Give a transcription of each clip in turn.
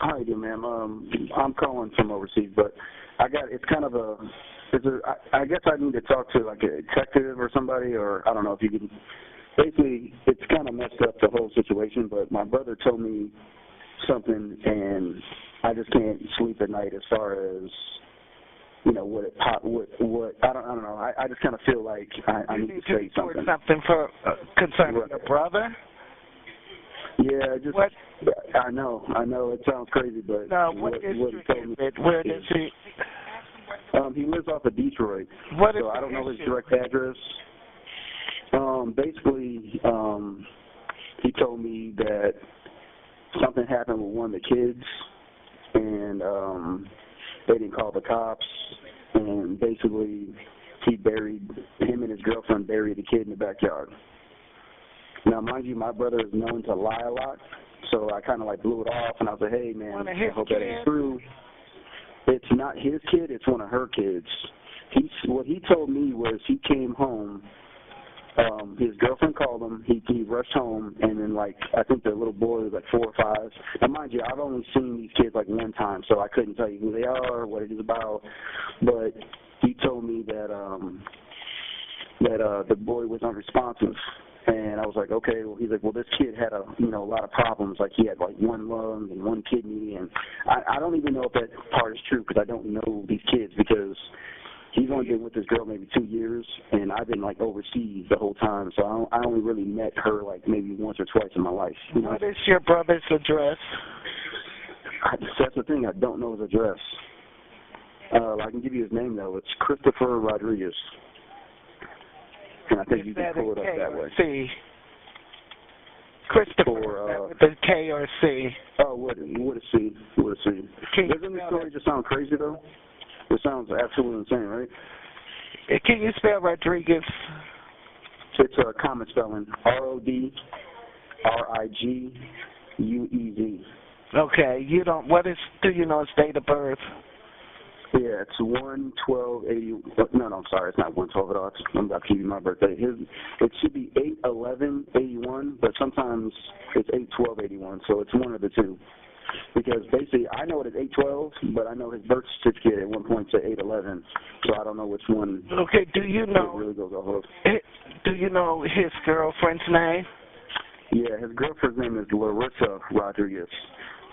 How you doing, ma'am? I'm calling from overseas, but it's kind of I guess I need to talk to like a detective or somebody, or I don't know if you can. Basically, it's kind of messed up the whole situation, but my brother told me something, and I just can't sleep at night as far as, you know, what I don't know. I just kind of feel like I need to say something. Something for concerning your brother? Yeah, just what? I know. It sounds crazy, but what district is it? Where does he? He lives off of Detroit. What is so I don't know his direct address. Basically, he told me that something happened with one of the kids, and they didn't call the cops, and basically him and his girlfriend buried the kid in the backyard. Now, mind you, my brother is known to lie a lot, so I kind of like blew it off, and I was like, hey, man, I hope that ain't true. It's not his kid, it's one of her kids. What he told me was he came home, his girlfriend called him, he rushed home, and then, like, I think the little boy was like 4 or 5. Now, mind you, I've only seen these kids like one time, so I couldn't tell you who they are, what it is about, but he told me that the boy was unresponsive. And I was like, okay. Well, he's like, well, this kid had a lot of problems. Like he had like one lung and one kidney, and I don't even know if that part is true because I don't know these kids because he's only been with this girl maybe 2 years, and I've been like overseas the whole time. So I only really met her like maybe once or twice in my life. You know? What is your brother's address? That's the thing. I don't know his address. I can give you his name though. It's Christopher Rodriguez. And I think you can pull it up that way. C. Christopher, with a K or a C? Oh, what a C. What a C. Doesn't the story just sound crazy, though? It sounds absolutely insane, right? Can you spell Rodriguez? It's a common spelling. Rodriguez. Okay. Do you know his date of birth? Yeah, it's 1/12/80. No, I'm sorry, it's not 1/12 at all. I'm about to give you my birthday. It should be 8/11/81, but sometimes it's 8/12/81, so it's one of the two. Because basically, I know it is 8/12, but I know his birth certificate at one point said 8/11, so I don't know which one. Okay, do you know? It really goes off of. Do you know his girlfriend's name? Yeah, his girlfriend's name is Larissa Rodriguez.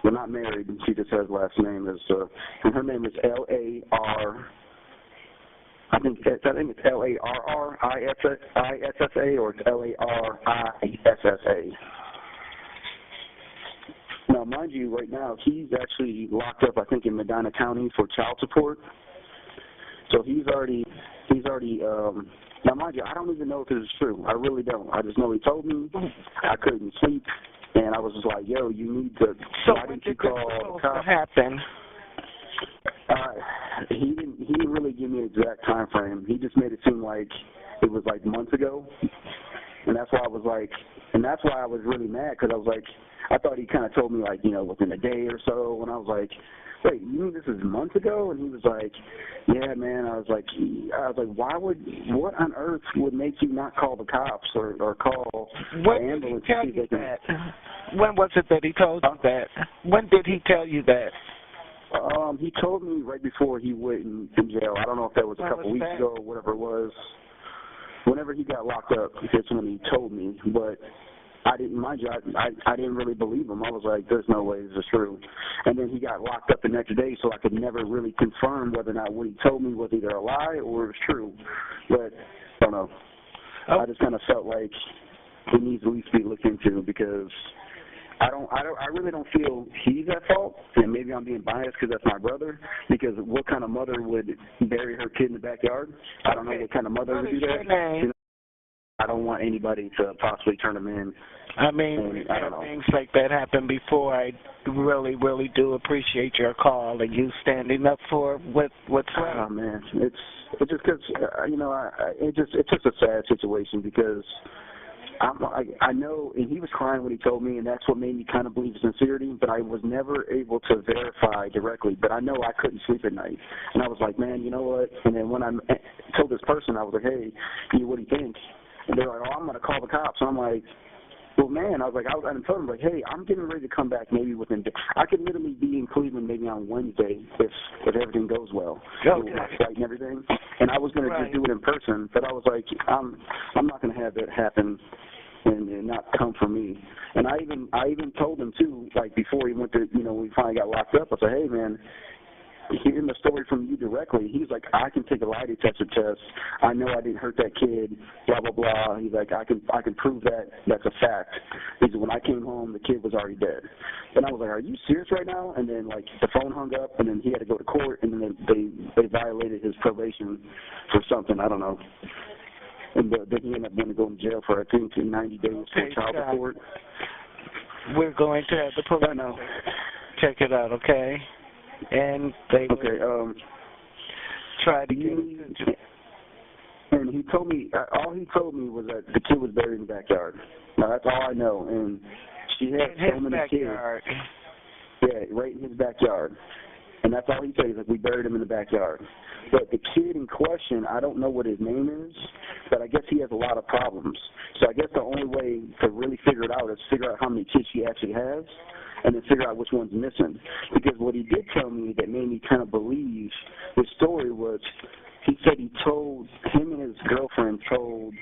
We're not married. She just has last name and her name is Larissa. I think it's Larrissa or it's Larissa. Now, mind you, right now he's actually locked up, I think, in Medina County for child support. So he's already. Now, mind you, I don't even know if this is true. I really don't. I just know he told me. I couldn't sleep. And I was just like, yo, you need to. So why when didn't you call the cops? Happen? He didn't really give me an exact time frame. He just made it seem like it was like months ago, and that's why I was really mad because I was like, I thought he kind of told me like within a day or so, and I was like, wait, you mean this is months ago? And he was like, yeah, man. I was like, what on earth would make you not call the cops or call the ambulance? When did he tell you that? When was it that he told you that? When did he tell you that? He told me right before he went in jail. I don't know if that was a couple weeks ago or whatever it was. Whenever he got locked up, that's when he told me. But I didn't really believe him. I was like, there's no way this is true. And then he got locked up the next day, so I could never really confirm whether or not what he told me was either a lie or it was true. But I don't know. I just kind of felt like it needs to at least be looked into because I really don't feel he's at fault, and maybe I'm being biased because that's my brother, because what kind of mother would bury her kid in the backyard? I don't know what kind of mother would do that. I don't want anybody to possibly turn them in. I mean, things like that happened before. I really, really do appreciate your call and you standing up for what's right. Oh man, it's just because it's just a sad situation because I know, and he was crying when he told me, and that's what made me kind of believe sincerity, but I was never able to verify directly, but I know I couldn't sleep at night, and I was like, man, you know what, and then when I told this person, I was like, hey, what do you think? And they're like, oh, I'm going to call the cops, and I'm like, Well, man, I was like, I told him, like, hey, I'm getting ready to come back maybe I could literally be in Cleveland maybe on Wednesday if everything goes well. Okay. With my flight and everything. And I was going to just do it in person, but I was like, I'm not going to have that happen and not come for me. And I even told him, too, like, before he went to, when we finally got locked up, I said, hey, man, hearing the story from you directly, he's like, I can take a lie detector test. I know I didn't hurt that kid, blah, blah, blah. He's like, I can prove that. That's a fact. He said, when I came home, the kid was already dead. And I was like, are you serious right now? And then, like, the phone hung up, and then he had to go to court, and then they violated his probation for something. I don't know. And then he ended up going to go to jail for, I think, 90 days for child support. We're going to have the police check it out, okay? And they try to get and he told me, all he told me was that the kid was buried in the backyard. Now, that's all I know. And she had so many backyard. kids. Yeah, right in his backyard. And that's all he said. He's like, we buried him in the backyard. But the kid in question, I don't know what his name is, but I guess he has a lot of problems. So I guess the only way to really figure it out is figure out how many kids she actually has and then figure out which one's missing. Because what he did tell me that made me kind of believe his story was he said him and his girlfriend told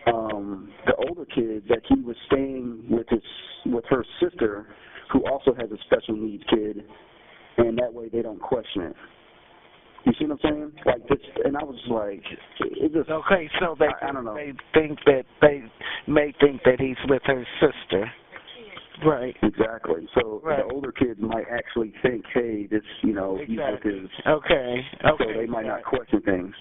the older kid that he was staying with her sister, who also has a special needs kid, and that way they don't question it. You see what I'm saying? Like this, and I was like, it just okay. So I don't know. They may think that he's with her sister. Right. Exactly. So the older kids might actually think, hey, this, he's with his. Okay. So they might not question things.